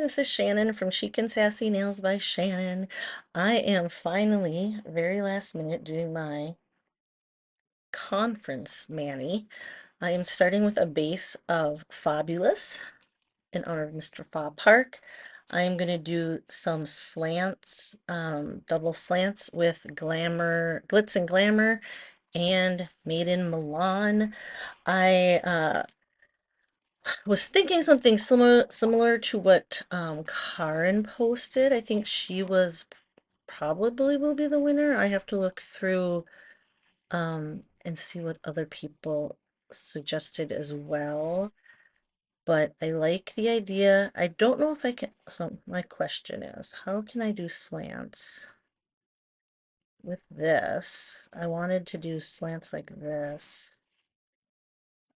this is Shannon from Chic and Sassy Nails by Shannon. I am finally, very last minute, doing my conference mani. I am starting with a base of Fabulous in honor of Mr. Fob Park. I am going to do some slants, double slants with Glamour, Glitz and Glamour and Made in Milan. I was thinking something similar to what Karen posted. I think she was probably will be the winner. I have to look through and see what other people suggested as well. But I like the idea. I don't know if I can. So my question is, how can I do slants with this? I wanted to do slants like this.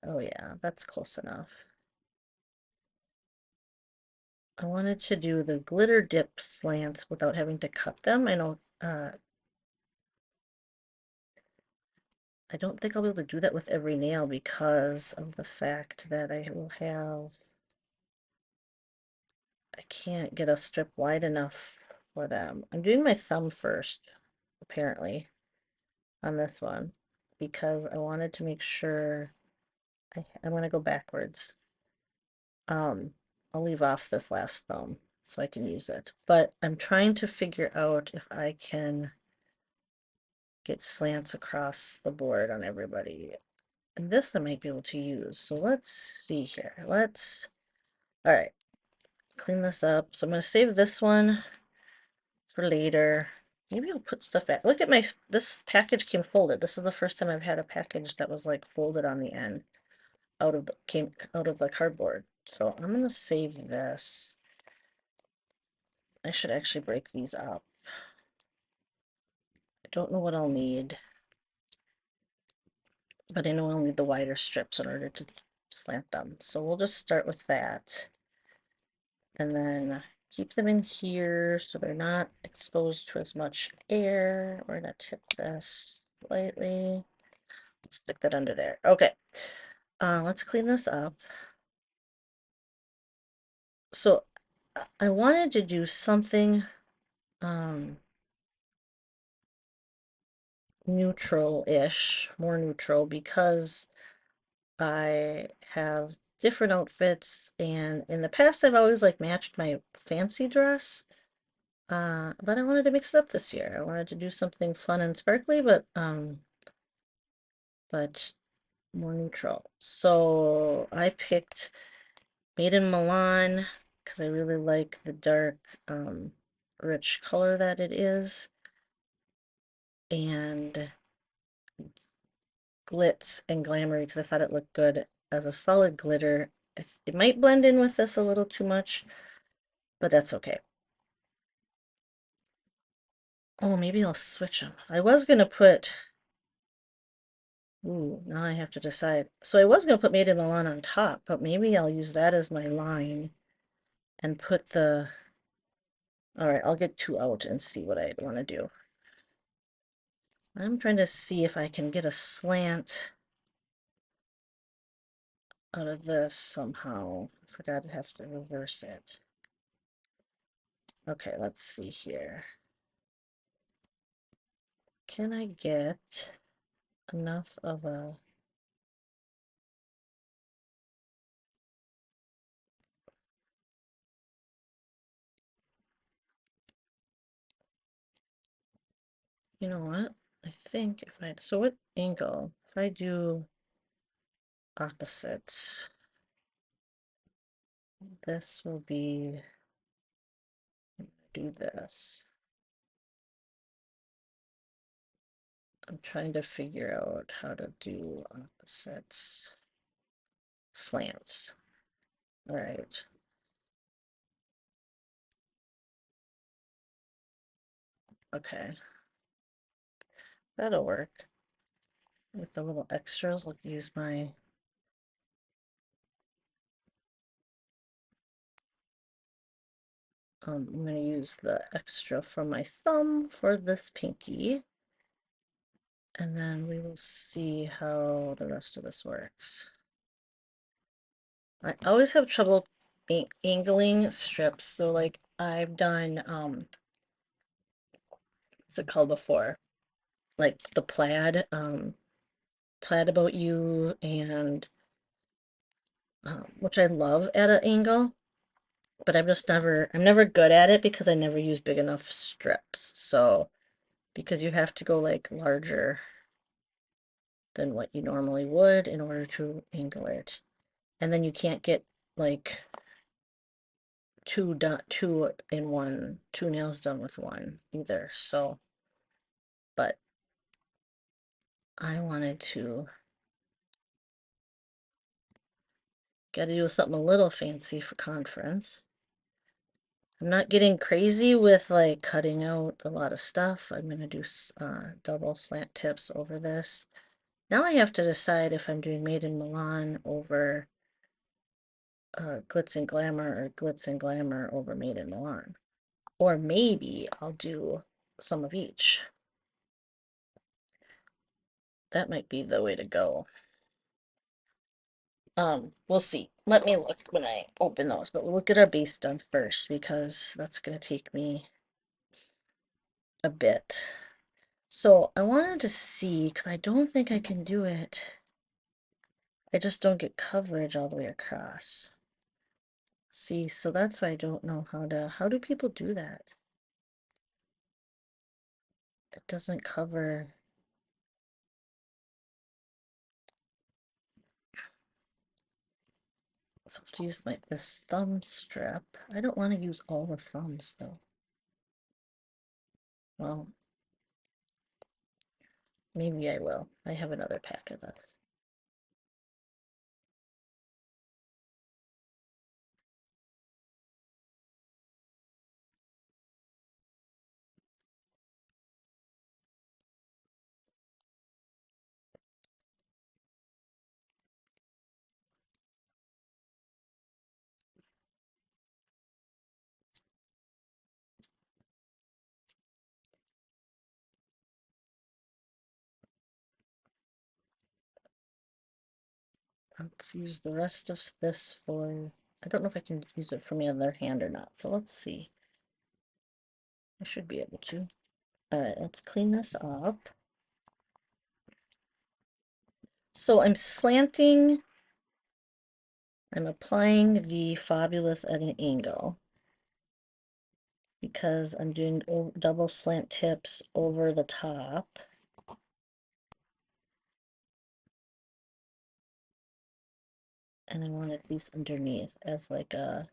Oh yeah, that's close enough. I wanted to do the glitter dip slants without having to cut them. I know I don't think I'll be able to do that with every nail because of the fact that I can't get a strip wide enough for them. I'm doing my thumb first, apparently, on this one because I wanted to make sure I'm going to go backwards. Um, I'll leave off this last thumb so I can use it. But I'm trying to figure out if I can get slants across the board on everybody. And this I might be able to use. So let's see here. All right, clean this up. So I'm going to save this one for later. Maybe I'll put stuff back. Look at this package came folded. This is the first time I've had a package that was like folded on the end came out of the cardboard. So I'm going to save this. I should actually break these up. I don't know what I'll need, but I know I'll need the wider strips in order to slant them. So we'll just start with that. And then keep them in here so they're not exposed to as much air. We're going to tip this slightly. Stick that under there. Okay. Let's clean this up. So I wanted to do something neutral-ish, more neutral, because I have different outfits, and in the past I've always like matched my fancy dress. But I wanted to mix it up this year. I wanted to do something fun and sparkly, but more neutral. So I picked Made in Milan because I really like the dark, rich color that it is, and Glitz and Glamoury because I thought it looked good as a solid glitter. It might blend in with this a little too much, but that's okay. Oh, maybe I'll switch them. I was gonna put. Ooh, now I have to decide. So I was gonna put Made in Milan on top, but maybe I'll use that as my line and put the. All right, I'll get two out and see what I want to do. I'm trying to see if I can get a slant out of this somehow. I forgot to have to reverse it. Okay, let's see here. Can I get enough of a... You know what? I think if I... So what angle? If I do opposites, this will be... Do this. I'm trying to figure out how to do opposites. Slants. All right. Okay. That'll work. With the little extras, I'll use my... I'm going to use the extra from my thumb for this pinky. And then we will see how the rest of this works. I always have trouble angling strips. So like I've done what's it called before? Like the plaid about you and which I love at an angle, but I'm never good at it because I never use big enough strips. So because you have to go like larger than what you normally would in order to angle it. And then you can't get like two in one, two nails done with one either. So, but I wanted to gotta do something a little fancy for conference. I'm not getting crazy with like cutting out a lot of stuff. I'm gonna do double slant tips over this. Now I have to decide if I'm doing Made in Milan over Glitz and Glamour or Glitz and Glamour over Made in Milan. Or maybe I'll do some of each. That might be the way to go. We'll see. Let me look when I open those, but we'll look at our base done first because that's gonna take me a bit. So I wanted to see, because I don't think I can do it. I just don't get coverage all the way across. See, so that's why I don't know how do people do that? It doesn't cover. So I have to use like this thumb strip. I don't want to use all the thumbs though. Well, maybe I will. I have another pack of this. Let's use the rest of this for, I don't know if I can use it for my other hand or not, so let's see. I should be able to. All right, let's clean this up. So I'm slanting, I'm applying the Fabulous at an angle because I'm doing double slant tips over the top. And I wanted these underneath as like a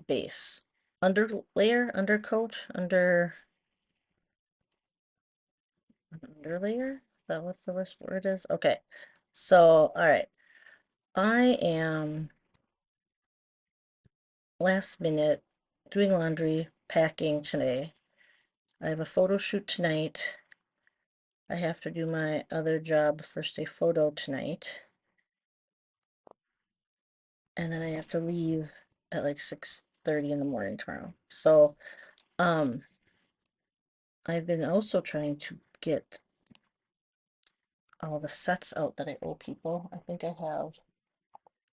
base. Undercoat, underlayer? Is that what the worst word is? Okay. So, all right. I am last minute doing laundry, packing today. I have a photo shoot tonight. I have to do my other job, first day photo tonight. And then I have to leave at like 6:30 in the morning tomorrow. So, I've been also trying to get all the sets out that I owe people. I think I have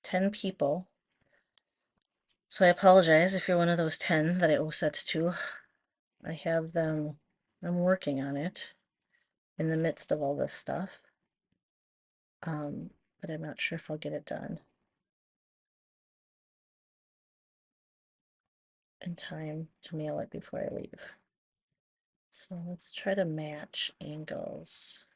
10 people. So I apologize if you're one of those 10 that I owe sets to. I have them, I'm working on it in the midst of all this stuff. But I'm not sure if I'll get it done in time to mail it before I leave. So let's try to match angles.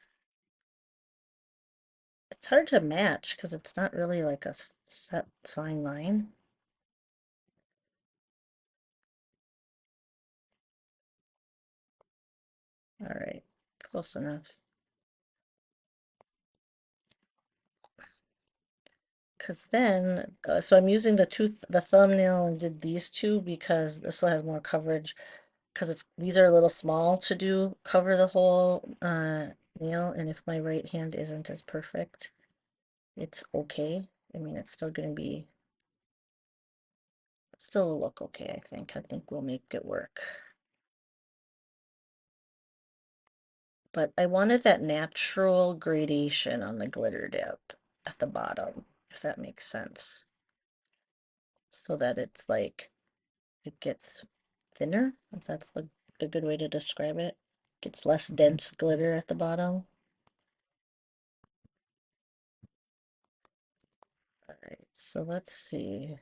It's hard to match because it's not really like a set fine line. All right, close enough. Because then, so I'm using the thumbnail and did these two because this one has more coverage. Because these are a little small to do cover the whole nail, and if my right hand isn't as perfect, it's okay. I mean, it's still going to be still look okay. I think we'll make it work. But I wanted that natural gradation on the glitter dip at the bottom, if that makes sense. So that it's like, it gets thinner, if that's the good way to describe it. Gets less dense glitter at the bottom. All right, so let's see.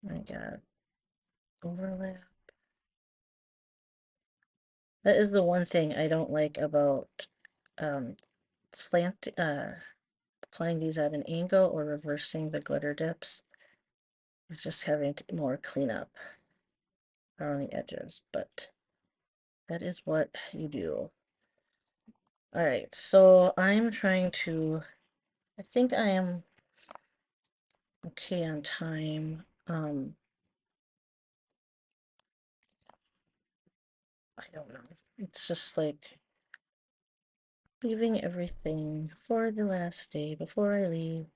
I got overlap. That is the one thing I don't like about um, slant applying these at an angle or reversing the glitter dips. Is just having more cleanup around the edges, but that is what you do. All right, so I'm trying to, I think I am okay on time. I don't know. It's just like leaving everything for the last day before I leave.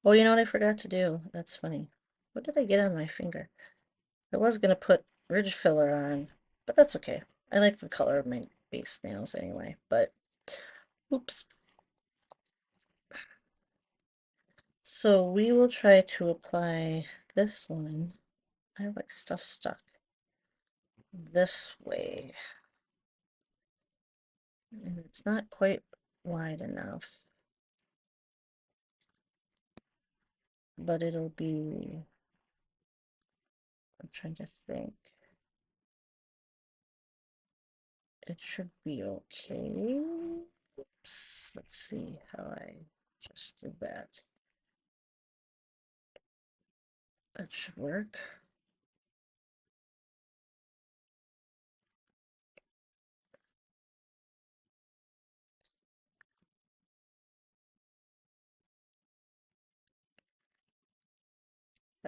Oh, you know what I forgot to do? That's funny. What did I get on my finger? I was gonna put ridge filler on, but that's okay. I like the color of my base nails anyway, but oops. So we will try to apply this one. I have like stuff stuck this way. And it's not quite wide enough, but it'll be, I'm trying to think. It should be okay. Oops, let's see how I just did that. That should work.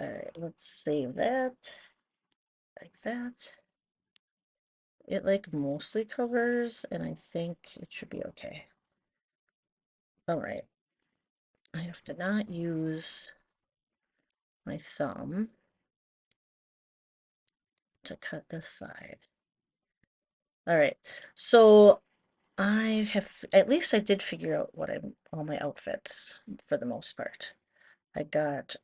All right, let's save that like that. It like mostly covers, and I think it should be okay. All right. I have to not use my thumb to cut this side. All right. So I have, at least I did figure out what I'm, all my outfits for the most part. I got,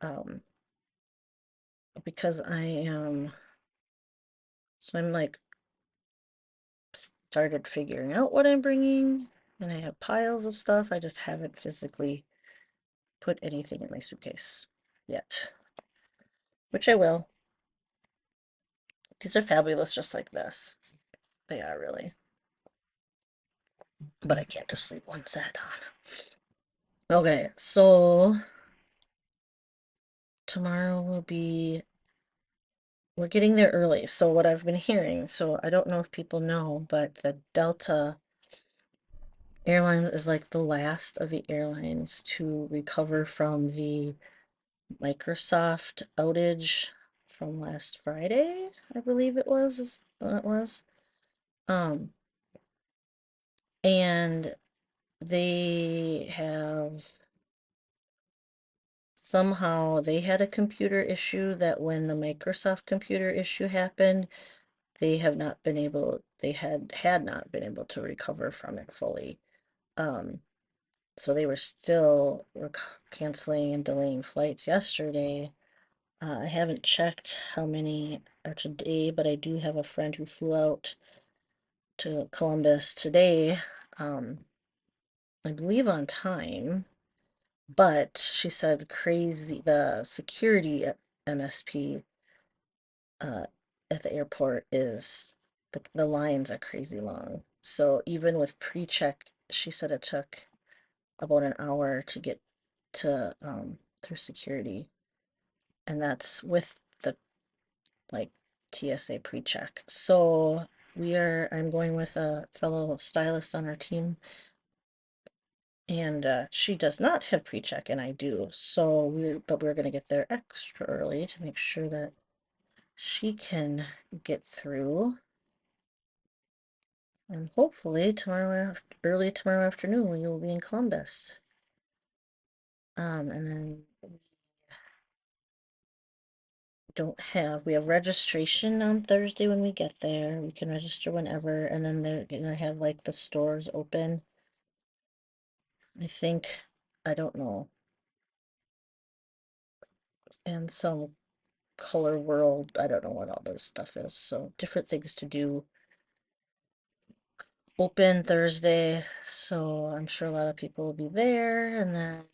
because I am, so I'm like, started figuring out what I'm bringing, and I have piles of stuff. I just haven't physically put anything in my suitcase yet, which I will. These are fabulous just like this. They are really. But I can't just leave one set on. Okay, so tomorrow will be, we're getting there early. So what I've been hearing, so I don't know if people know, but the Delta Airlines is like the last of the airlines to recover from the Microsoft outage from last Friday, I believe it was, it was. Um, and they have somehow they had a computer issue that when the Microsoft computer issue happened, they have not been able, they had not been able to recover from it fully. So they were still canceling and delaying flights yesterday. I haven't checked how many are today, but I do have a friend who flew out to Columbus today, I believe on time, but she said crazy, the security at MSP uh, at the airport is, the lines are crazy long. So even with pre-check, she said it took about an hour to get to through security, and that's with the like TSA pre-check. So I'm going with a fellow stylist on our team, and she does not have pre-check and I do. So we're gonna get there extra early to make sure that she can get through. And hopefully early tomorrow afternoon we will be in Columbus. And then don't have, we have registration on Thursday when we get there. We can register whenever, and then they're gonna have like the stores open. I think, I don't know. And some Color World, I don't know what all this stuff is. So different things to do. Open Thursday, so I'm sure a lot of people will be there, and then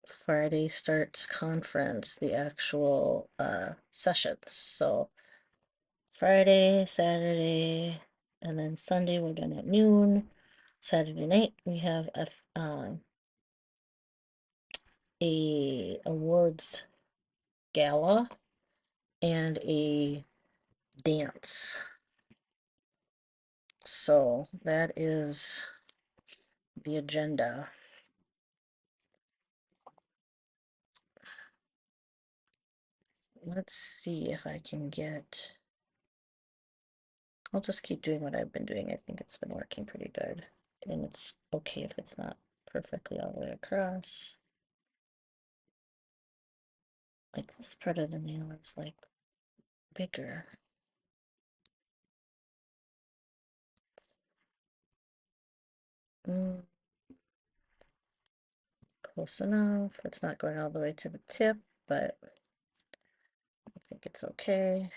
Friday starts conference, the actual sessions. So Friday, Saturday, and then Sunday we're done at noon. Saturday night we have a awards gala and a dance. So that is the agenda. Let's see if I can get. I'll just keep doing what I've been doing. I think it's been working pretty good. And it's okay if it's not perfectly all the way across. Like this part of the nail is like bigger. Mm, close enough. It's not going all the way to the tip, but I think it's okay.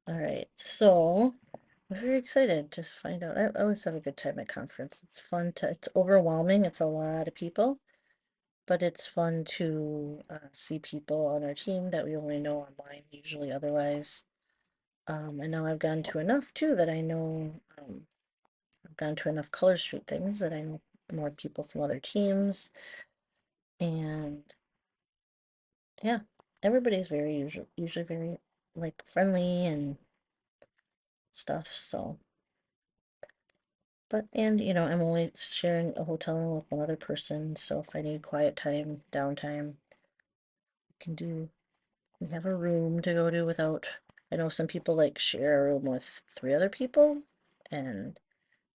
All right, so I'm very excited to find out. I always have a good time at conference. It's fun to, it's overwhelming. It's a lot of people, but it's fun to see people on our team that we only know online, usually otherwise. And now I've gone to enough too that I know, I've gone to enough Color Street things that I know more people from other teams. And yeah, everybody's very usually very like friendly and stuff. So, but and I'm only sharing a hotel room with one other person. So if I need quiet time, downtime, I can do. We have a room to go to without. I know some people like share a room with three other people, and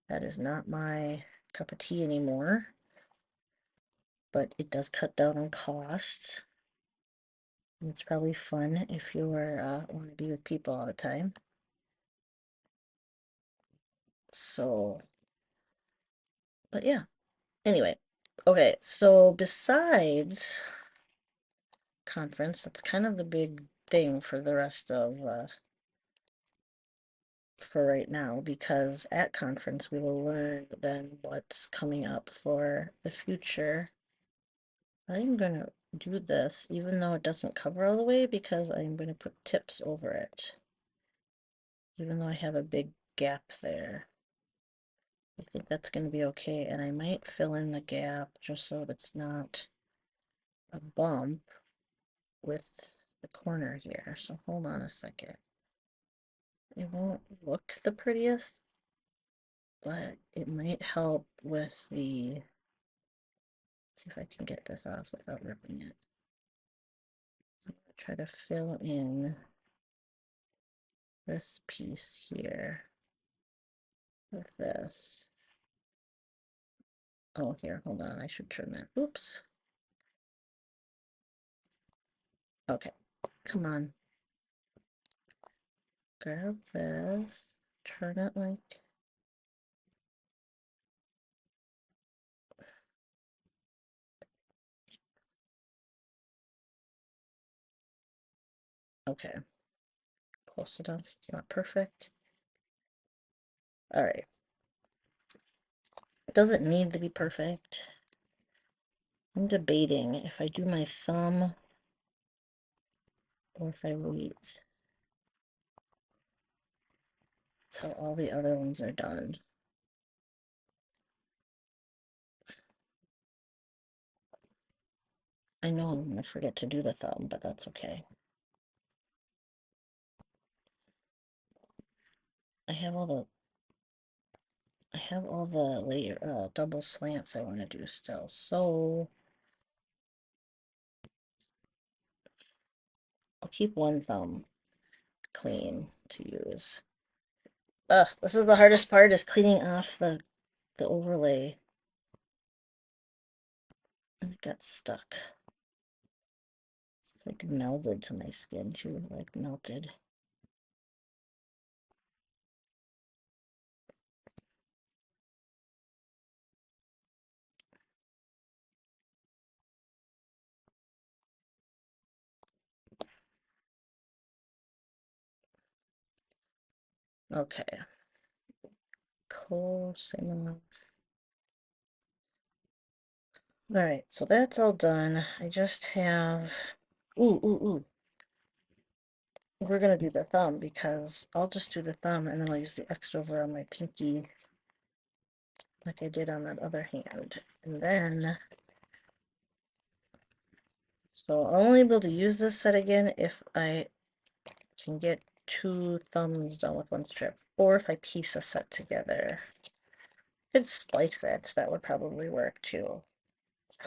that is not my cup of tea anymore. But it does cut down on costs. And it's probably fun if you are want to be with people all the time. So, but yeah. Anyway, okay. So besides conference, that's kind of the big thing for the rest of for right now, because at conference we will learn then what's coming up for the future. I'm gonna do this even though it doesn't cover all the way, because I'm gonna put tips over it, even though I have a big gap there. I think that's gonna be okay, and I might fill in the gap just so it's not a bump with the corner here. So hold on a second. It won't look the prettiest, but it might help with the, see if I can get this off without ripping it. I'm gonna try to fill in this piece here with this. Oh, here, hold on. I should trim that. Oops. Okay, come on. Grab this, turn it like, okay, close enough. It's not perfect. All right. It doesn't need to be perfect. I'm debating if I do my thumb or if I wait till all the other ones are done. I know I'm gonna forget to do the thumb, but that's okay. I have all the layer double slants I want to do still. So I'll keep one thumb clean to use. This is the hardest part, is cleaning off the overlay. And it got stuck. It's like melded to my skin too, like melted. Okay. Close enough. All right, so that's all done. I just have, ooh. We're gonna do the thumb because I'll just do the thumb and then I'll use the extra over on my pinky like I did on that other hand. And then, so I'll only be able to use this set again if I can get 2 thumbs done with 1 strip, or if I piece a set together. Could splice it, that would probably work too.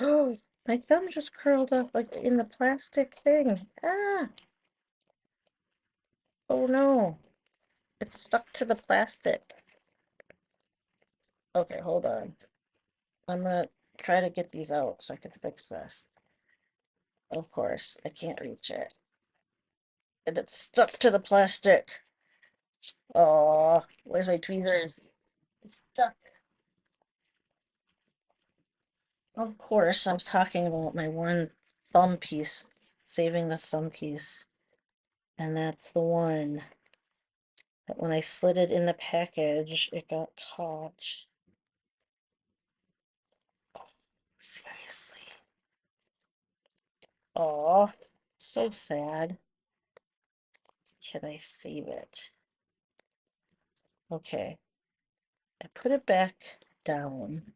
Oh, my thumb just curled up like in the plastic thing. Ah, oh no, it's stuck to the plastic. Okay, hold on. I'm gonna try to get these out so I can fix this. Of course, I can't reach it. And it's stuck to the plastic. Oh, where's my tweezers? It's stuck. Of course, I was talking about my one thumb piece, saving the thumb piece. And that's the one that when I slid it in the package, it got caught. Seriously. Oh, so sad. Can I save it? Okay. I put it back down.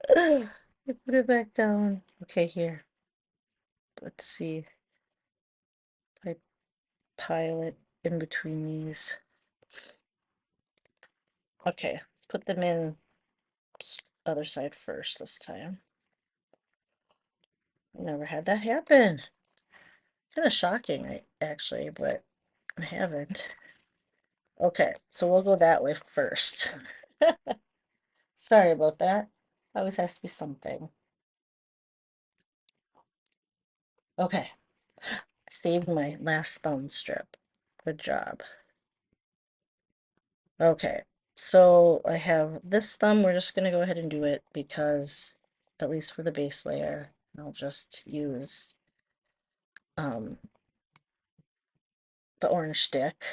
I put it back down. Okay, here. Let's see if I pile it in between these. Okay, let's put them in other side first this time. I never had that happen. Kind of shocking, actually, but I haven't. Okay, so we'll go that way first. Sorry about that. Always has to be something. Okay, I saved my last thumb strip. Good job. Okay, so I have this thumb. We're just gonna go ahead and do it because, at least for the base layer, I'll just use um the orange stick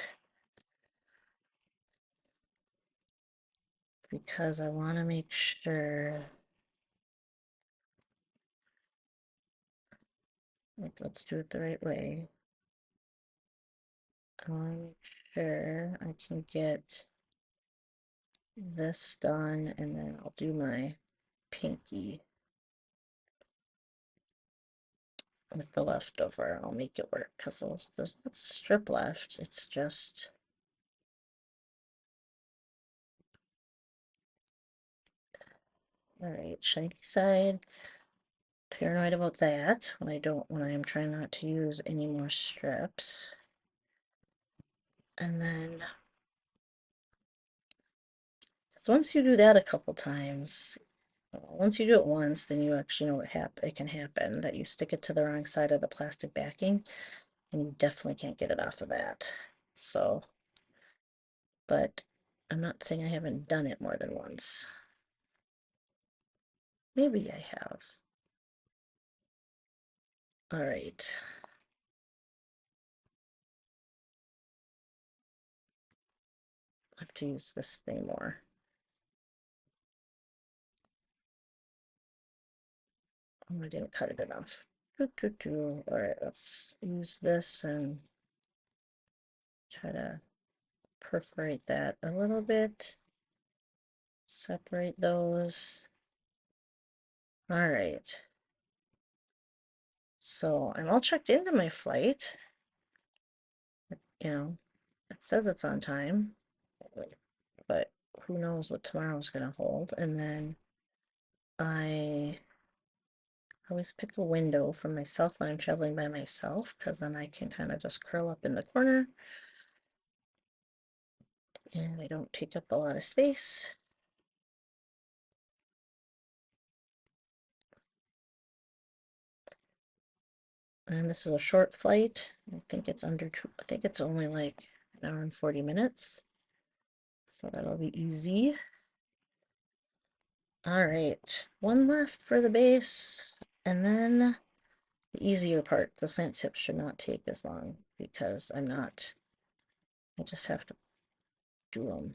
because I want to make sure. Let's do it the right way. I want to make sure I can get this done, and then I'll do my pinky with the leftover. I'll make it work because there's not strip left. It's just all right. Shiny side. Paranoid about that when I am trying not to use any more strips. And then, because once you do that a couple times, once you do it once, then you actually know it can happen, that you stick it to the wrong side of the plastic backing, and you definitely can't get it off of that. So, but I'm not saying I haven't done it more than once. Maybe I have. All right. I have to use this thing more. Oh, I didn't cut it enough. All right, let's use this and try to perforate that a little bit. Separate those. All right. So I'm all checked into my flight. You know, says it's on time, but who knows what tomorrow's gonna hold. And then I always pick a window for myself when I'm traveling by myself, because then I can kind of just curl up in the corner and I don't take up a lot of space. And this is a short flight. I think it's under two, I think it's only like an hour and 40 minutes. So that'll be easy. All right, one left for the base, and then the easier part. The slant tips should not take as long because I just have to do them.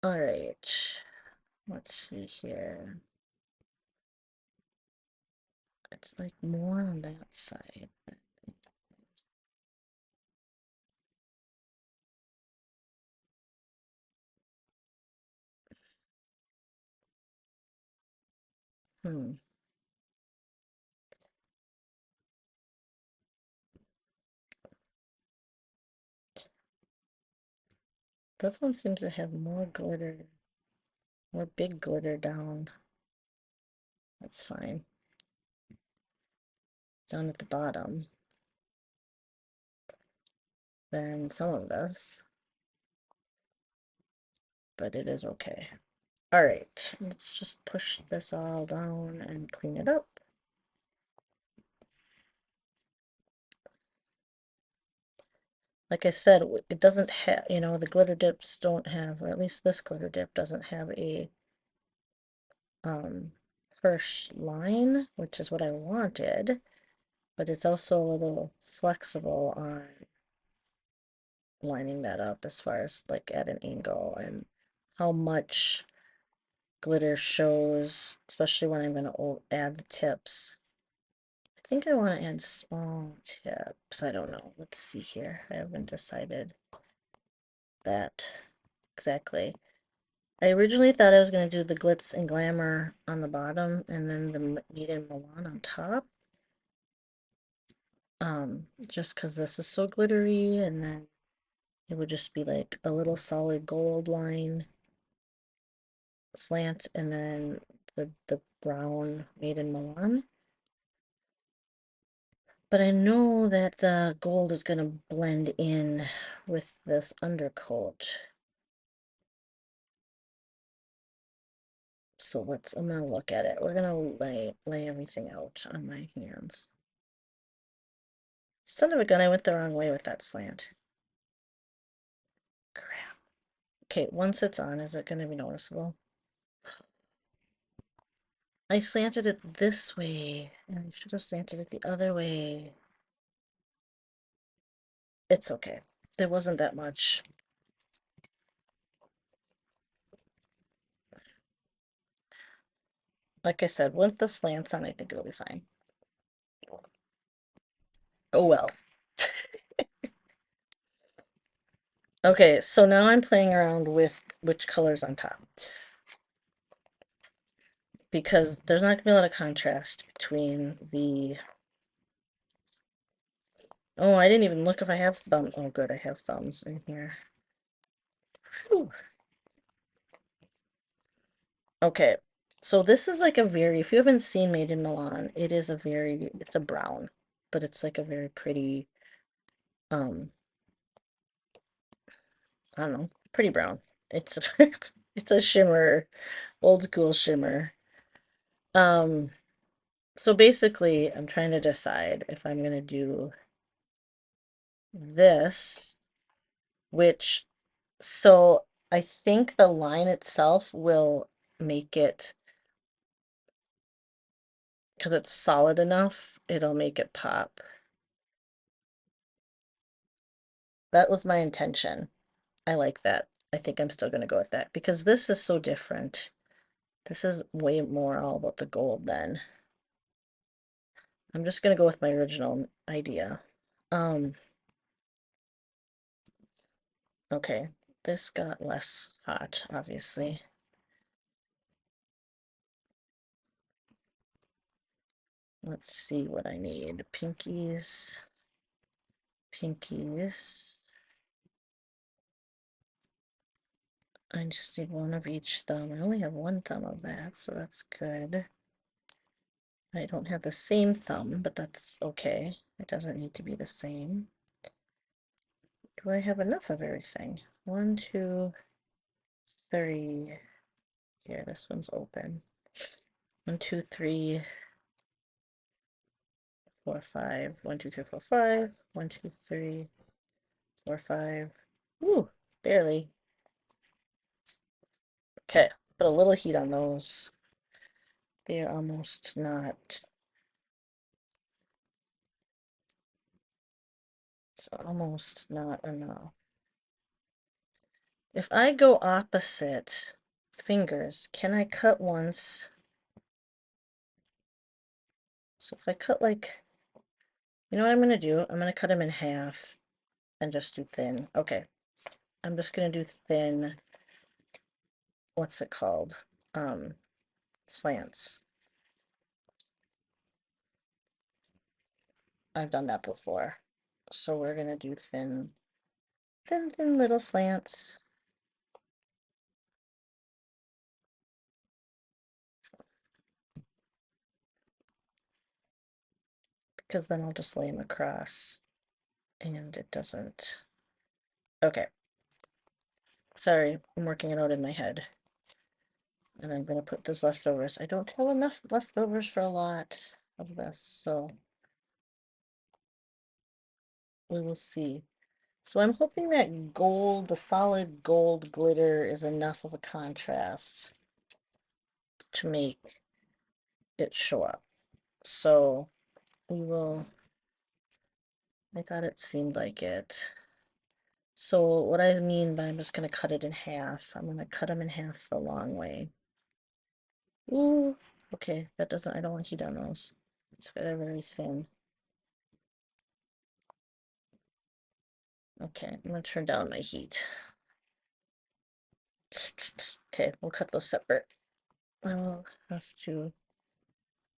All right, let's see here. It's like more on that side. Hmm. This one seems to have more glitter, more big glitter down. That's fine. Down at the bottom than some of this, but it is okay. All right, let's just push this all down and clean it up. Like I said, it doesn't have, the glitter dips don't have, or at least this glitter dip doesn't have a harsh line, which is what I wanted, but it's also a little flexible on lining that up as far as like at an angle and how much glitter shows, especially when I'm going to add the tips. I think I want to add small tips. I don't know. Let's see here. I haven't decided that exactly. I originally thought I was going to do the glitz and glamour on the bottom and then the Made in Milan on top. Just because this is so glittery, and then it would just be like a little solid gold line slant and then the brown Made in Milan. But I know that the gold is going to blend in with this undercoat. So I'm going to look at it. We're going to lay everything out on my hands. Son of a gun, I went the wrong way with that slant. Crap. Okay, once it's on, is it going to be noticeable? I slanted it this way, and I should have slanted it the other way. It's okay. There wasn't that much. Like I said, with the slants on, I think it'll be fine. Oh well. Okay, so now I'm playing around with which color's on top. Because there's not going to be a lot of contrast between the... Oh, I didn't even look if I have thumbs. Oh, good, I have thumbs in here. Whew. Okay, so this is like a very... If you haven't seen Made in Milan, it is it's a brown, but it's like a very pretty, I don't know, pretty brown. It's it's a shimmer, old school shimmer. Um, so basically, I'm trying to decide if I'm gonna do this, which, so I think the line itself will make it, because it's solid enough, it'll make it pop. That was my intention. I like that. I think I'm still gonna go with that because this is so different. This is way more all about the gold then. I'm just gonna go with my original idea. Okay, this got less hot, obviously. Let's see what I need. Pinkies. Pinkies. I just need one of each thumb. I only have one thumb of that, so that's good. I don't have the same thumb, but that's okay. It doesn't need to be the same. Do I have enough of everything? 1, 2, 3. Here, this one's open. 1, 2, 3, 4, 5. 1, 2, 3, 4, 5. 1, 2, 3, 4, 5. Ooh, barely. Okay, put a little heat on those. They're almost not. It's almost not enough. If I go opposite fingers, can I cut once? So if I cut like, you know what I'm going to do? I'm going to cut them in half and just do thin. Okay, I'm just going to do thin, what's it called? Slants. I've done that before. So we're going to do thin, thin little slants. Because then I'll just lay them across and it doesn't. Okay. Sorry, I'm working it out in my head. And I'm going to put this leftovers. I don't have enough leftovers for a lot of this, so we will see. So I'm hoping that gold, the solid gold glitter is enough of a contrast to make it show up. So we will, I thought it seemed like it. So what I mean by I'm just going to cut it in half. I'm going to cut them in half the long way. Ooh, okay, that doesn't, I don't want heat on those. It's very, very thin. Okay, I'm going to turn down my heat. Okay, we'll cut those separate. I will have to,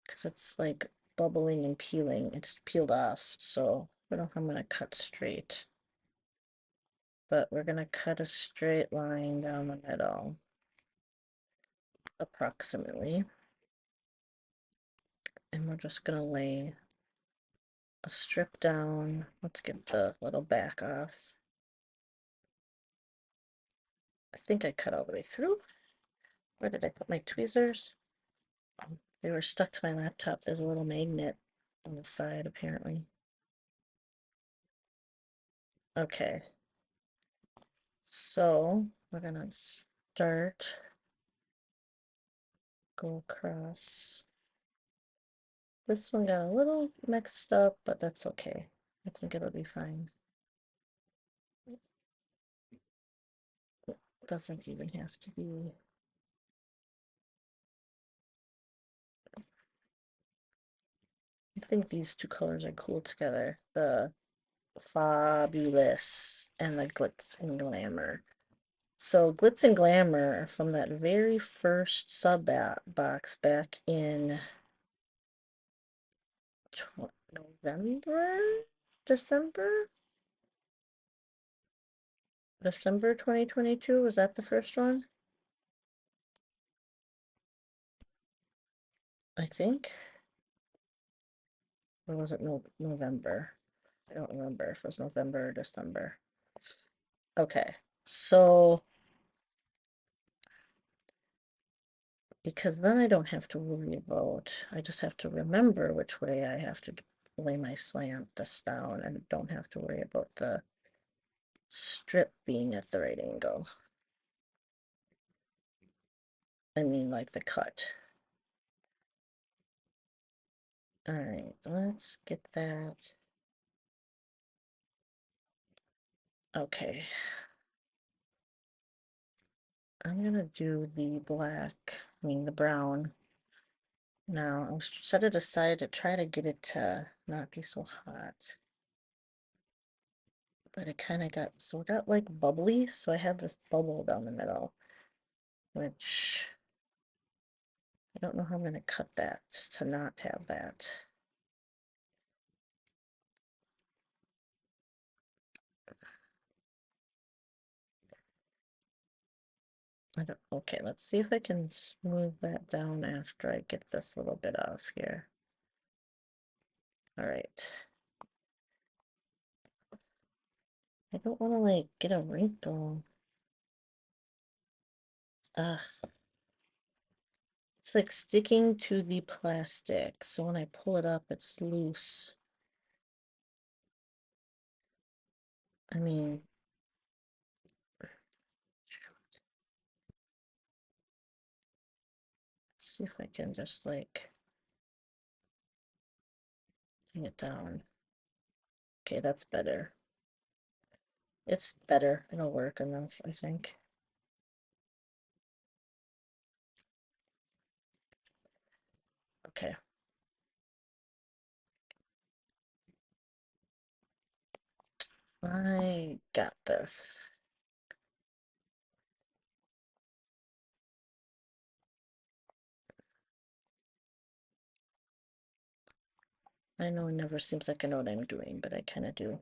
because it's like bubbling and peeling. It's peeled off, so I don't know how I'm going to cut straight. But we're going to cut a straight line down the middle, approximately. And we're just going to lay a strip down. Let's get the little back off. I think I cut all the way through. Where did I put my tweezers? They were stuck to my laptop. There's a little magnet on the side, apparently. Okay. So we're gonna start, go across. This one got a little mixed up, but that's okay. I think it'll be fine. It doesn't even have to be. I think these two colors are cool together. The Fabulous and the Glitz and Glamour. So Glitz and Glamour are from that very first sub box back in November? December? December 2022? Was that the first one? I think. Or was it November? I don't remember if it was November or December. Okay, so because then I don't have to worry about, I just have to remember which way I have to lay my slant just down and don't have to worry about the strip being at the right angle. I mean, like the cut. All right, let's get that. Okay. I'm gonna do the black, I mean the brown. Now, I'll set it aside to try to get it to not be so hot. But it kind of got, so it got like bubbly, so I have this bubble down the middle, which I don't know how I'm going to cut that to not have that. Okay, let's see if I can smooth that down after I get this little bit off here. All right. I don't want to like get a wrinkle. Ugh. It's like sticking to the plastic. So when I pull it up, it's loose. I mean, see if I can just like hang it down. Okay, that's better. It's better. It'll work enough, I think. Okay. I got this. I know it never seems like I know what I'm doing, but I kind of do.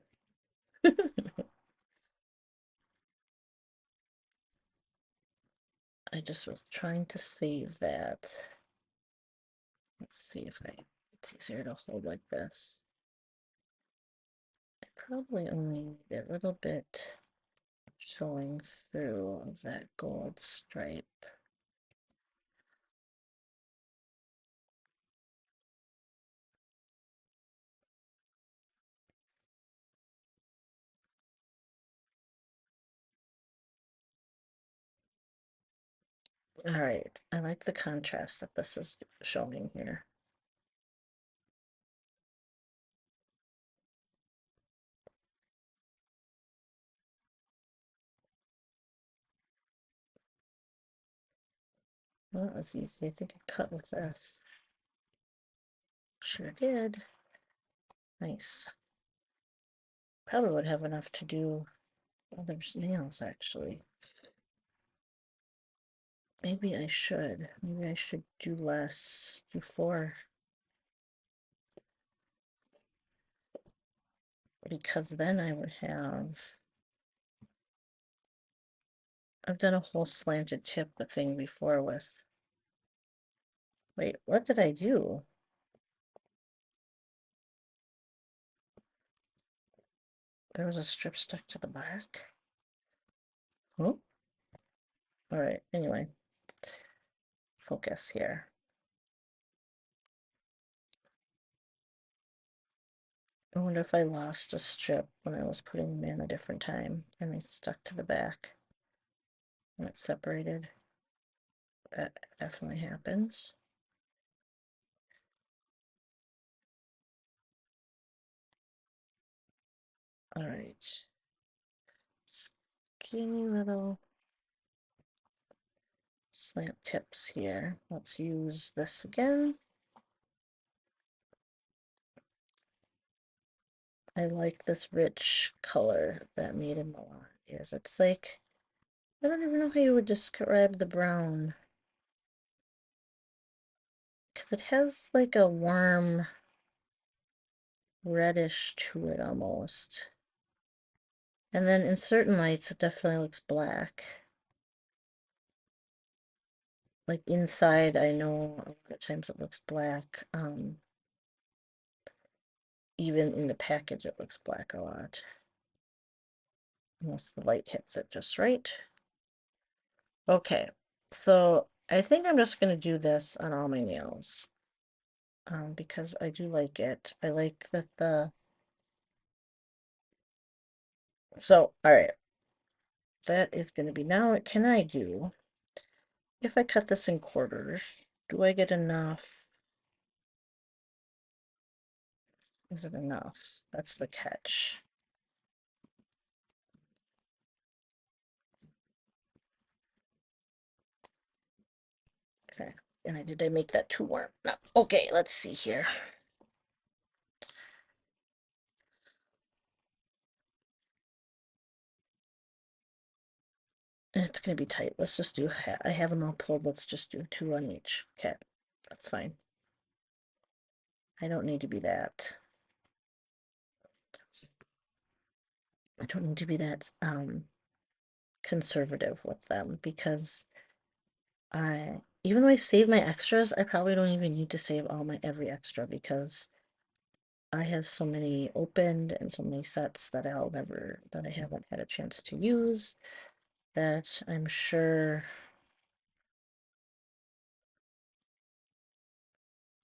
I just was trying to save that. Let's see if it's easier to hold like this. I probably only need a little bit showing through of that gold stripe. All right, I like the contrast that this is showing here. Well, that was easy. I think I cut with this. Sure did. Nice. Probably would have enough to do other nails, actually. Maybe I should. Maybe I should do less before. Because then I would have. I've done a whole slanted tip thing before with. Wait, what did I do? There was a strip stuck to the back. Oh, all right. Anyway, focus here. I wonder if I lost a strip when I was putting them in a different time and they stuck to the back and it separated. That definitely happens. All right. Skinny little slant tips here. Let's use this again. I like this rich color that Made in Milan is. It's like, I don't even know how you would describe the brown. Because it has like a warm reddish to it almost. And then in certain lights, it definitely looks black. Like inside, I know a lot of times it looks black. Even in the package, it looks black a lot. Unless the light hits it just right. Okay, so I think I'm just going to do this on all my nails. Because I do like it. I like that so, all right. That is going to be, now what can I do? If I cut this in quarters, do I get enough? Is it enough? That's the catch. Okay. And did I make that too warm? No. Okay, let's see here. It's gonna be tight. Let's just do, I have them all pulled. Let's just do two on each. Okay, that's fine. I don't need to be that. I don't need to be that conservative with them because even though I save my extras, I probably don't even need to save all my every extra because I have so many opened and so many sets that that I haven't had a chance to use that I'm sure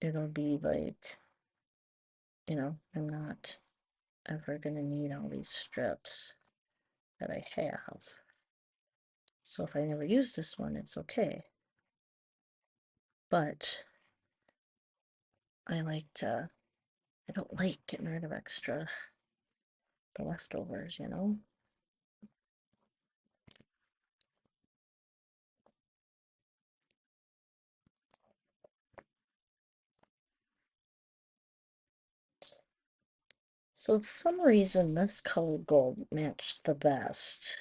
it'll be like, I'm not ever gonna need all these strips that I have. So if I never use this one, it's okay. But I don't like getting rid of the leftovers. So for some reason this color gold matched the best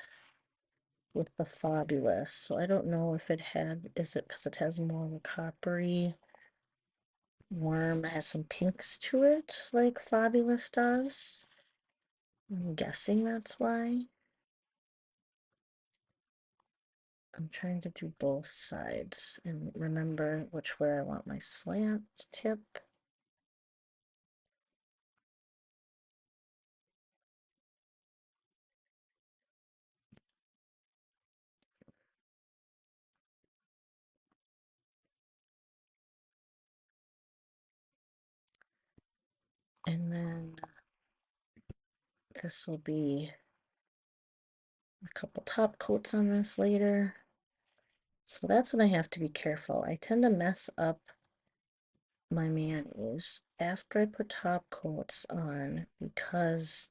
with the Fabulous. So I don't know if is it because it has more of a coppery warm, it has some pinks to it, like Fabulous does. I'm guessing that's why. I'm trying to do both sides and remember which way I want my slant tip. And then this will be a couple top coats on this later. So that's when I have to be careful. I tend to mess up my mayonnaise after I put top coats on because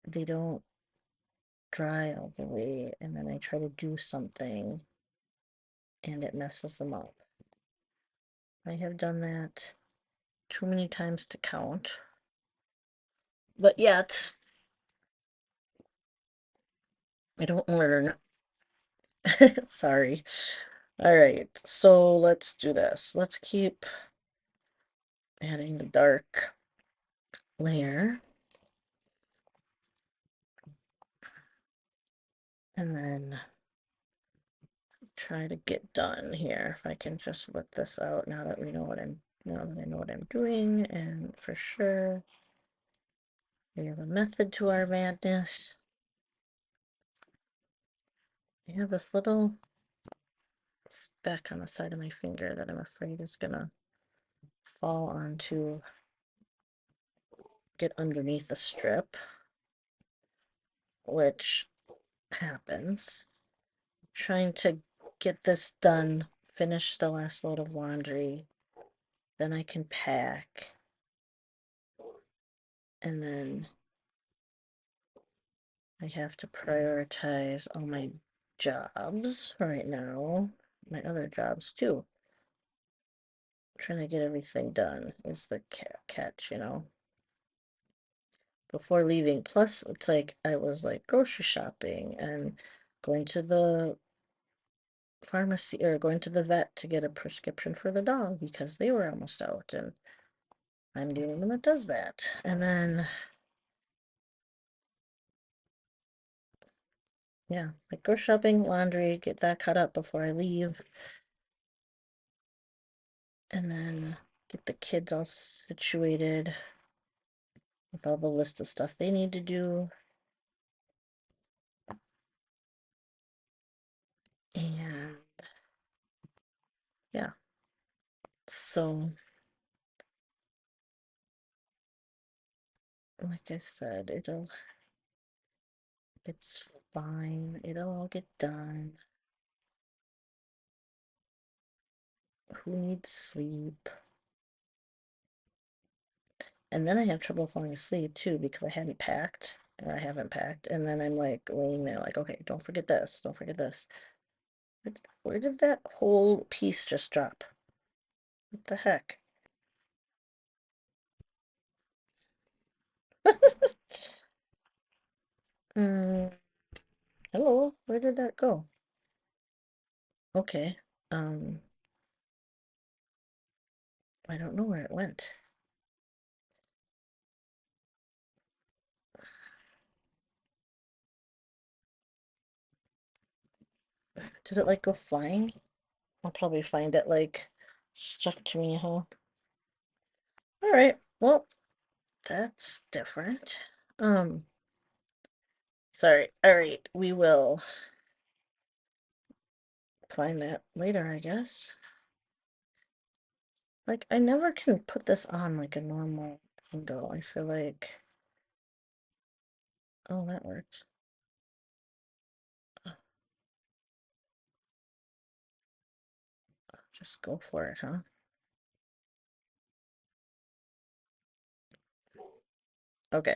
they don't dry all the way, and then I try to do something and it messes them up. I have done that too many times to count. But yet, I don't learn. Sorry. All right, so let's do this. Let's keep adding the dark layer. And then try to get done here. If I can just whip this out now that I know what I'm doing, and for sure we have a method to our madness. I have this little speck on the side of my finger that I'm afraid is gonna fall onto get underneath the strip, which happens. I'm trying to get this done, finish the last load of laundry, then I can pack, and then I have to prioritize all my jobs right now, my other jobs too. Trying to get everything done is the catch, before leaving. Plus, it's like I was like grocery shopping and going to the pharmacy or going to the vet to get a prescription for the dog because they were almost out, and I'm the only one that does that. And then, yeah, like go shopping, laundry, get that cut up before I leave, and then get the kids all situated with all the list of stuff they need to do. And yeah, so like I said, it's fine. It'll all get done. Who needs sleep? And then I have trouble falling asleep too because I hadn't packed or I haven't packed. And then I'm like laying there like, okay, don't forget this, don't forget this. Where did that whole piece just drop? What the heck? Mm, hello, where did that go? Okay. Um, I don't know where it went. Did it like go flying? I'll probably find it like stuck to me, huh? All right. Well, that's different. Um, sorry. All right. We will find that later, I guess. Like, I never can put this on like a normal angle. I feel like, oh, that works. Just go for it, huh? Okay.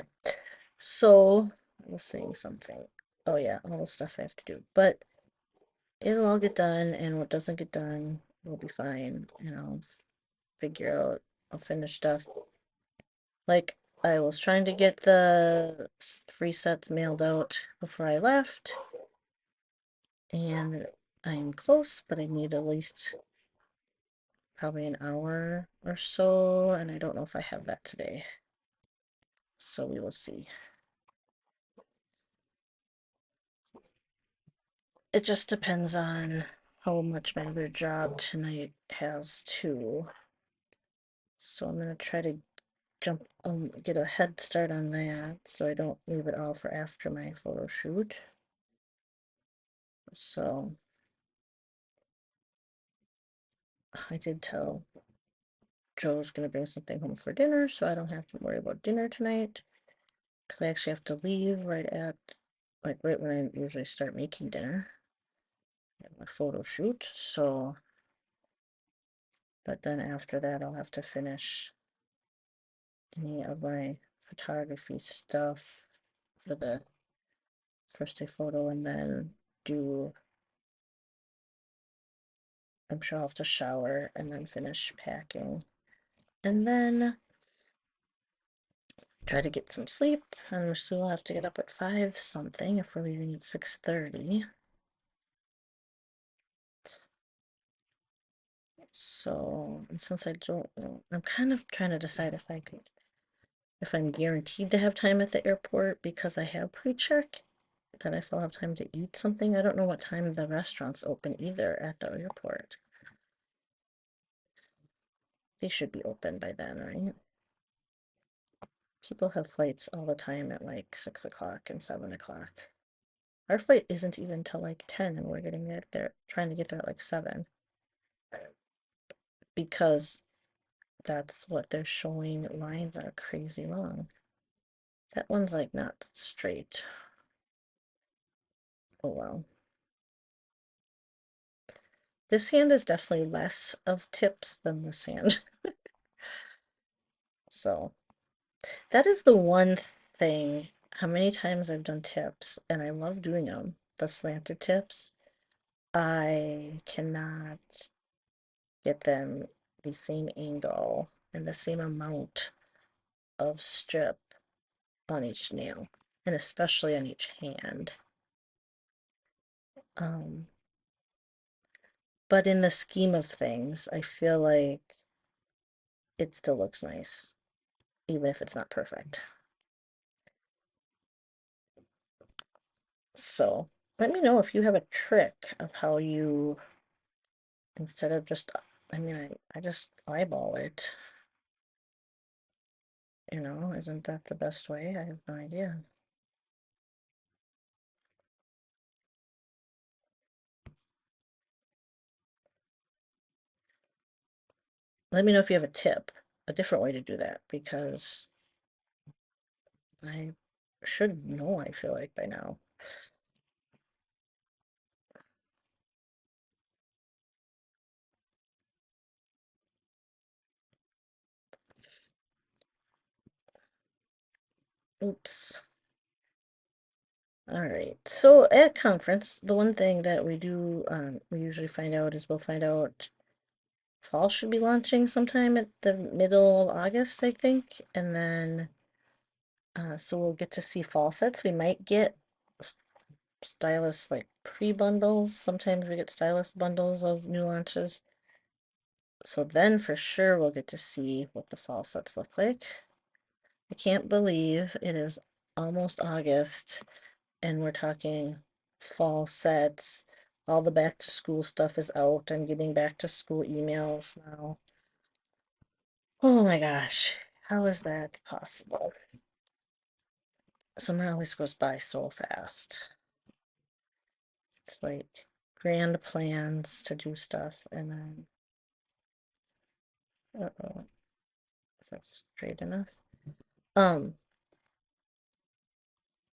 So, I was saying something. Oh yeah, all the stuff I have to do. But it'll all get done, and what doesn't get done will be fine. And I'll figure out, I'll finish stuff. Like, I was trying to get the free sets mailed out before I left, and I'm close, but I need at least probably an hour or so, and I don't know if I have that today. So we will see. It just depends on how much my other job tonight has too. So I'm gonna try to get a head start on that so I don't leave it all for after my photo shoot. So I did tell Joe's gonna bring something home for dinner, so I don't have to worry about dinner tonight. Because I actually have to leave right when I usually start making dinner. My photo shoot, so but then after that I'll have to finish any of my photography stuff for the first day photo and then do I'm sure I'll have to shower and then finish packing and then try to get some sleep. And we still have to get up at 5 something if we're leaving at 6:30. So, and since I don't know, I'm kind of trying to decide if I'm guaranteed to have time at the airport because I have pre-check, that if I'll have time to eat something. I don't know what time the restaurants open either at the airport. They should be open by then, right? People have flights all the time at like 6 o'clock and 7 o'clock. Our flight isn't even till like 10 and we're getting there, trying to get there at like 7 because that's what they're showing. Lines are crazy long. That one's like not straight. Oh well. This hand is definitely less of tips than this hand. So that is the one thing, how many times I've done tips, and I love doing them, the slanted tips. I cannot get them the same angle and the same amount of strip on each nail, and especially on each hand. Um, but in the scheme of things, I feel like it still looks nice, even if it's not perfect. So let me know if you have a trick of how you, instead of just, I mean, I just eyeball it. Isn't that the best way? I have no idea. Let me know if you have a tip, a different way to do that, because I should know, I feel like by now. Oops. All right. So at conference, the one thing that we do, we usually find out is we'll find out fall should be launching sometime at the middle of August, I think. And then, so we'll get to see fall sets. We might get stylus like pre-bundles. Sometimes we get stylus bundles of new launches. So then for sure we'll get to see what the fall sets look like. I can't believe it is almost August and we're talking fall sets all the back to school stuff is out. I'm getting back to school emails now. Oh my gosh, how is that possible? Summer always goes by so fast. It's like grand plans to do stuff, and then, uh-oh, is that straight enough? Um,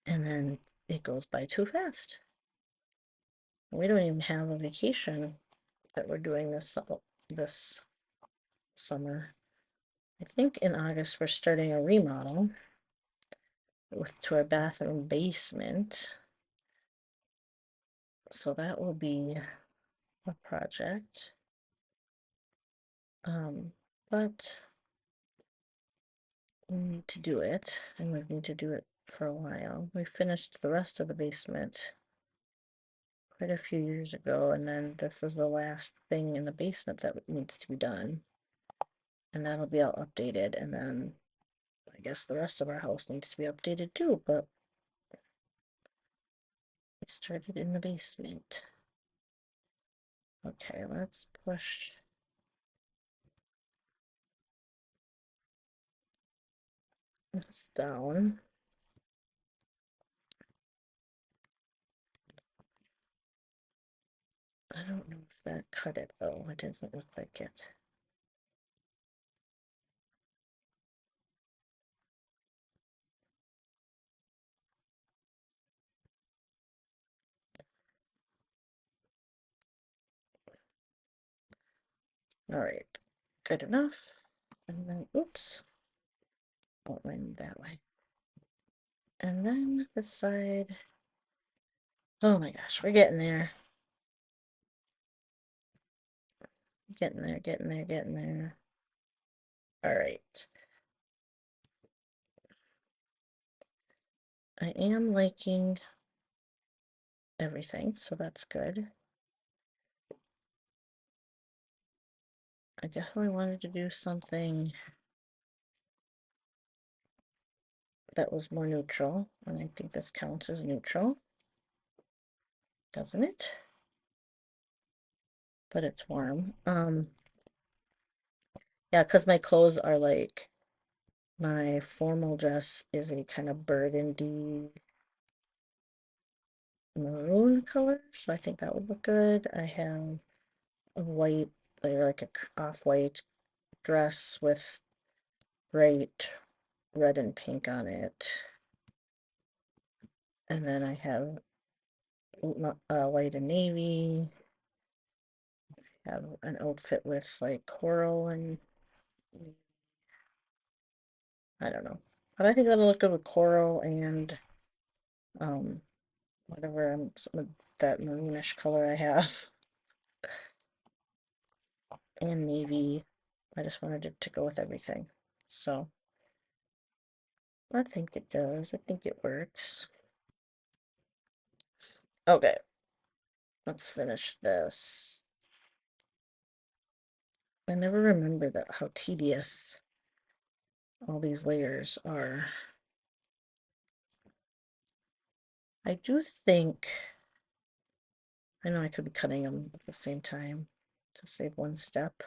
and then it goes by too fast. We don't even have a vacation that we're doing this summer. I think in August we're starting a remodel to our bathroom basement. So that will be a project. But we need to do it, and we need to do it for a while. We finished the rest of the basement quite a few years ago, and then this is the last thing in the basement that needs to be done. And that'll be all updated, and then I guess the rest of our house needs to be updated too, but we started in the basement. Okay, let's push this down. I don't know if that cut it though. It doesn't look like it. All right, good enough. And then, oops, oh, it went that way. And then this side. Oh my gosh, we're getting there. Getting there, getting there, getting there. All right. I am liking everything, so that's good. I definitely wanted to do something that was more neutral, and I think this counts as neutral, doesn't it? But it's warm. Yeah, because my clothes are like, my formal dress is a kind of burgundy maroon color, so I think that would look good. I have a white, like a off-white dress with bright red and pink on it. And then I have white and navy. Have an outfit with like coral and I don't know. But I think that'll look good with coral and um whatever some of that maroonish color I have. And navy. I just wanted it to go with everything. So I think it does. I think it works. Okay. Let's finish this. I never remember that how tedious all these layers are. I do think I know I could be cutting them at the same time to save one step.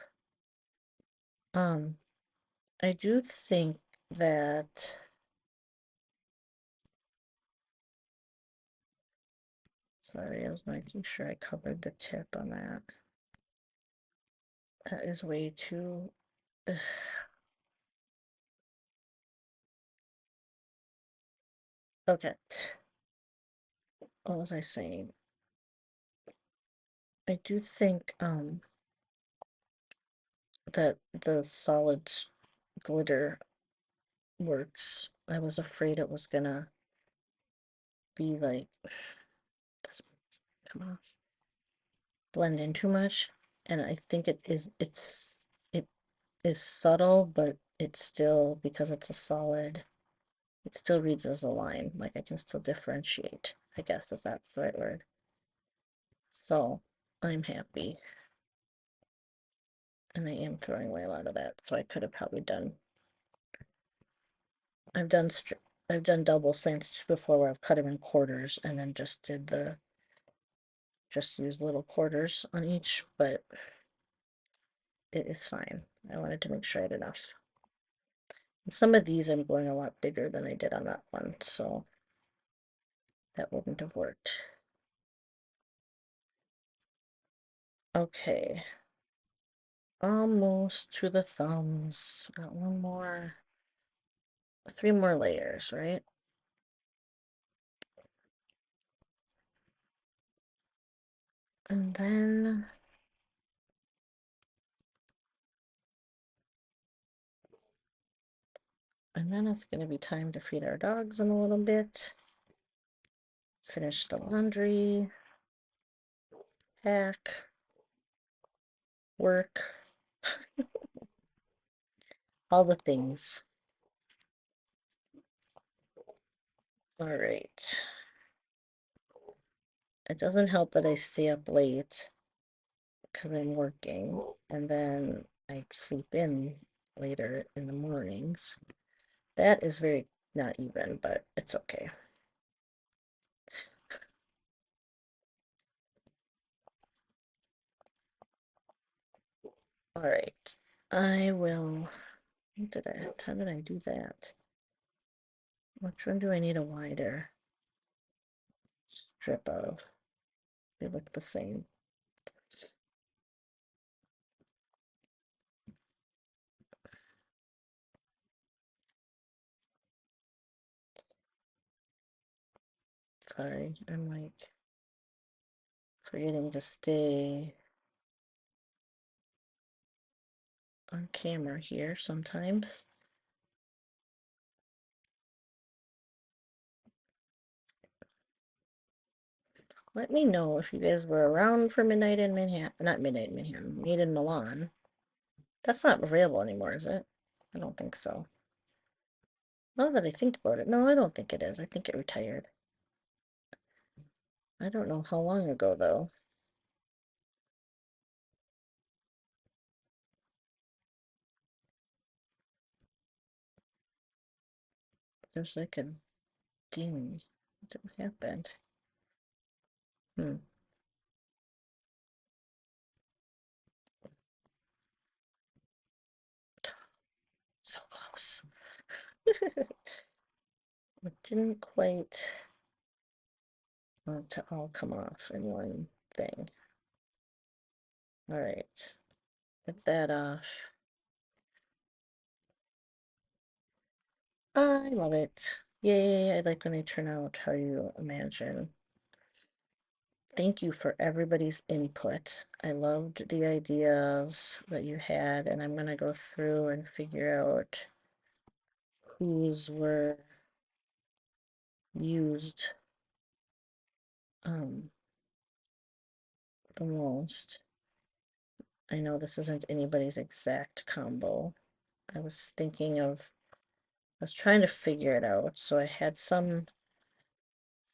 Um, I do think that sorry, I was making sure I covered the tip on that. That is way too okay. What was I saying? I do think that the solid glitter works. I was afraid it was gonna be like this come off blend in too much, and I think it is subtle, but it's still because it's a solid, it still reads as a line. Like I can still differentiate, I guess if that's the right word. So I'm happy. And I am throwing away a lot of that, so I could have probably done I've done I've done double slants before where I've cut them in quarters and then just did the just use little quarters on each, but it is fine. I wanted to make sure I had enough. Some of these I'm going a lot bigger than I did on that one, so that wouldn't have worked. Okay. Almost to the thumbs. Got one more, 3 more layers, right? And then it's going to be time to feed our dogs in a little bit. Finish the laundry. Pack. Work. All the things. All right. It doesn't help that I stay up late because I'm working, and then I sleep in later in the mornings. That is very not even, but it's okay. All right. I will. How did I do that? Which one do I need a wider strip of? They look the same. Sorry, I'm like forgetting to stay on camera here sometimes. Let me know if you guys were around for Midnight in Manhattan. Not Midnight in Manhattan, Made in Milan. That's not available anymore, is it? I don't think so. Now that I think about it, no, I don't think it is. I think it retired. I don't know how long ago, though. There's like a ding. What happened? Hmm. So close. It didn't quite want to all come off in one thing. All right. Get that off. I love it. Yay, I like when they turn out how you imagine. Thank you for everybody's input. I loved the ideas that you had, and I'm going to go through and figure out whose were used the most. I know this isn't anybody's exact combo. I was trying to figure it out, so I had some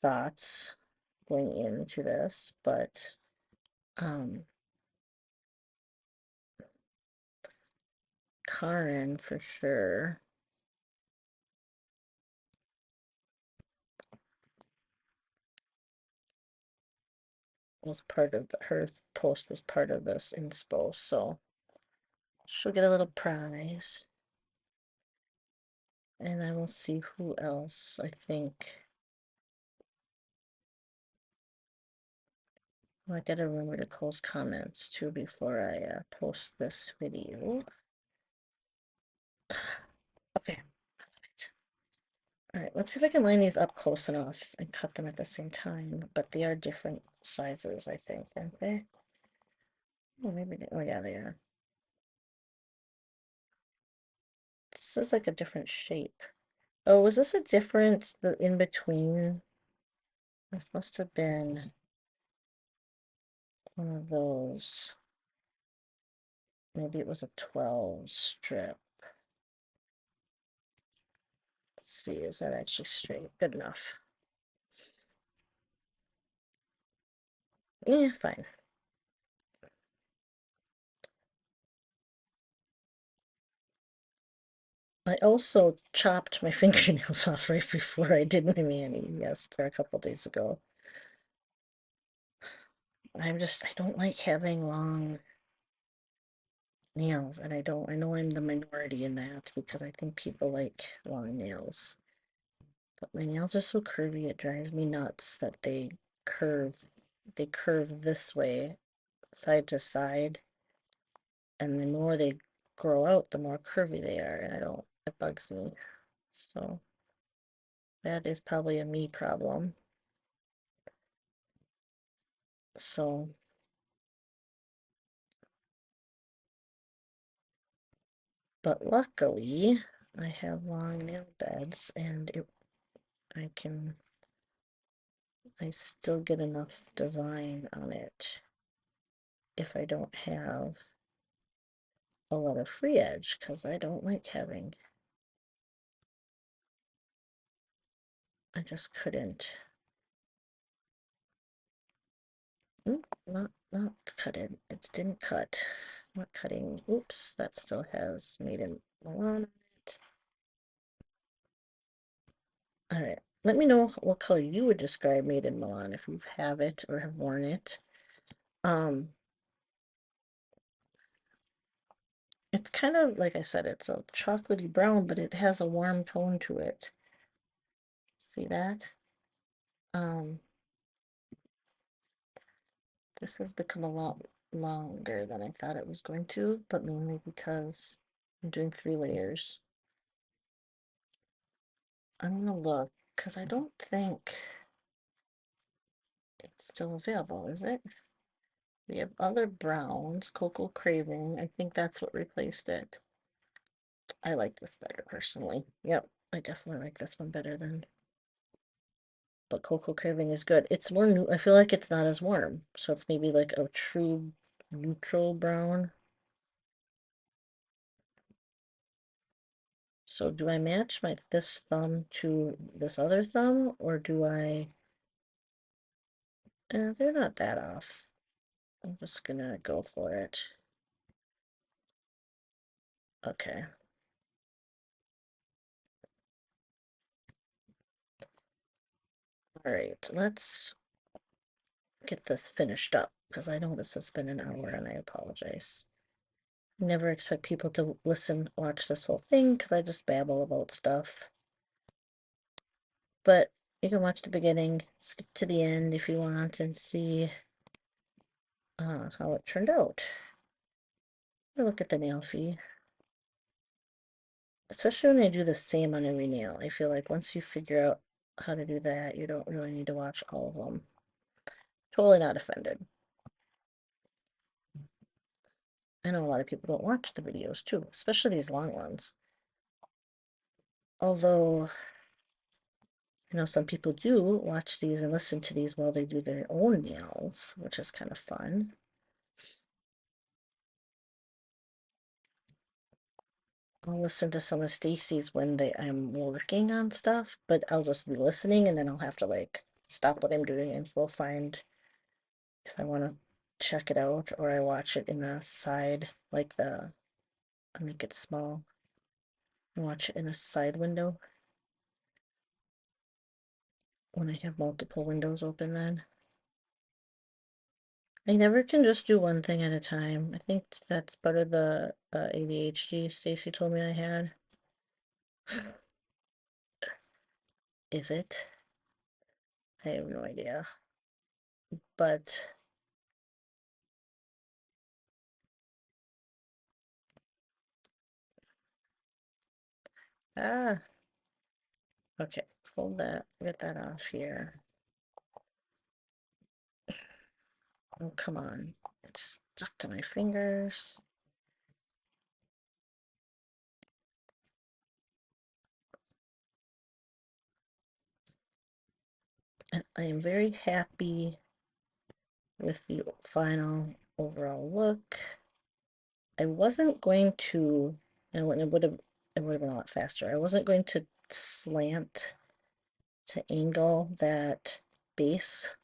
thoughts going into this, but Karen for sure was part of her post was part of this inspo, so she'll get a little prize. And I will see who else. I think well, I gotta remember to close comments too before I post this video. Okay. All right, let's see if I can line these up close enough and cut them at the same time, but they are different sizes, I think, aren't they? Oh, maybe they, oh yeah, they are. This is like a different shape. Oh, was this a different, the in between? This must have been one of those. Maybe it was a 12 strip. Let's see, is that actually straight? Good enough. Yeah, fine. I also chopped my fingernails off right before I did my mani, yes, or a couple days ago. I don't like having long nails, and I know I'm the minority in that because I think people like long nails. But my nails are so curvy, it drives me nuts that curve, they curve this way, side to side, and the more they grow out, the more curvy they are, and it bugs me. So that is probably a me problem. So, but luckily, I have long nail beds, and I still get enough design on it if I don't have a lot of free edge, because I don't like having, I just couldn't. Not cut it. It didn't cut. Not cutting. Oops, that still has Made in Milan on it. All right. Let me know what color you would describe Made in Milan if you have it or have worn it. It's kind of, like I said, it's a chocolatey brown, but it has a warm tone to it. See that? Um, this has become a lot longer than I thought it was going to, but mainly because I'm doing 3 layers. I'm gonna look, because I don't think it's still available, is it? We have other browns, Cocoa Craving. I think that's what replaced it. I like this better personally. Yep, I definitely like this one better than, but Cocoa Craving is good. It's more new. I feel like it's not as warm, so it's maybe like a true neutral brown. So do I match this thumb to this other thumb, or do I? They're not that off. I'm just gonna go for it. Okay. All right, let's get this finished up because I know this has been an hour and I apologize. Never expect people to watch this whole thing because I just babble about stuff. But you can watch the beginning, skip to the end if you want, and see how it turned out. Look at the nail fee. Especially when I do the same on every nail. I feel like once you figure out how to do that, you don't really need to watch all of them. Totally not offended. I know a lot of people don't watch the videos too, especially these long ones. Although, I know some people do watch these and listen to these while they do their own nails, which is kind of fun. I'll listen to some of Stacy's when I'm working on stuff, but I'll just be listening and then I'll have to like stop what I'm doing and go find if I want to check it out, or I watch it in the side, like I make it small and watch it in a side window when I have multiple windows open then. I never can just do one thing at a time. I think that's part of the ADHD Stacy told me I had. Is it? I have no idea. But ah, okay. Fold that. Get that off here. Oh, come on. It's stuck to my fingers. And I am very happy with the final overall look. I wasn't going to, and it would have been a lot faster. I wasn't going to slant to angle that base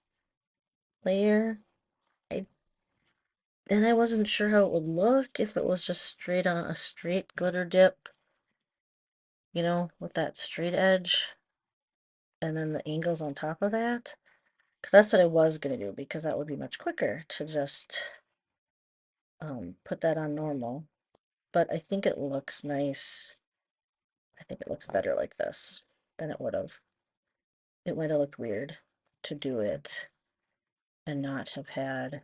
layer. I Then I wasn't sure how it would look if it was just straight on a straight glitter dip, with that straight edge and then the angles on top of that. Because that's what I was gonna do, because that would be much quicker to just put that on normal. But I think it looks nice. I think it looks better like this than it would have. It might have looked weird to do it and not have had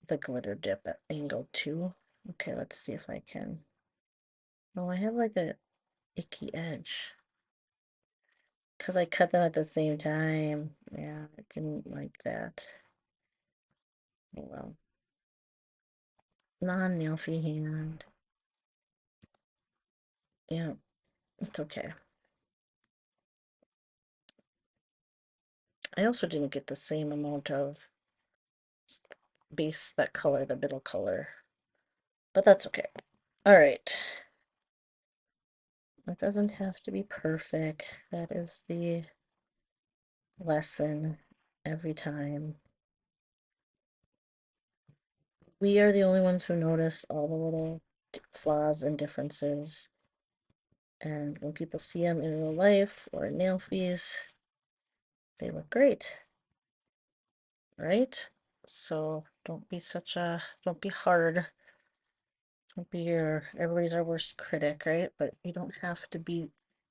the glitter dip at angle 2. Okay, let's see if I can. Oh, I have like a icky edge. Because I cut them at the same time. Yeah, I didn't like that. Oh well. Non-nail free hand. Yeah, it's okay. I also didn't get the same amount of base, that color, the middle color. But that's okay. All right. It doesn't have to be perfect. That is the lesson every time. We are the only ones who notice all the little flaws and differences. And when people see them in real life or in nail fees, they look great, right? So don't be don't be hard. Don't be everybody's our worst critic, right? But you don't have to be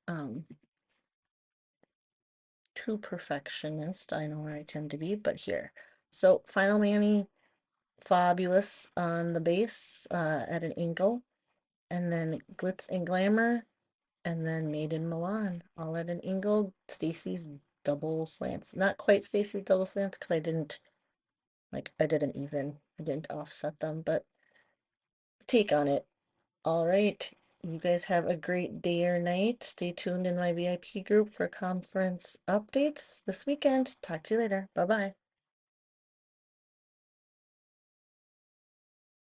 um too perfectionist. I know where I tend to be, but here. So Final Mani, fabulous on the base at an angle, and then Glitz and Glamour, and then Made in Milan, all at an angle. Stacy's double slants, not quite Stacy's double slants because I didn't even, I didn't offset them, but take on it. All right. You guys have a great day or night. Stay tuned in my VIP group for conference updates this weekend. Talk to you later. Bye bye.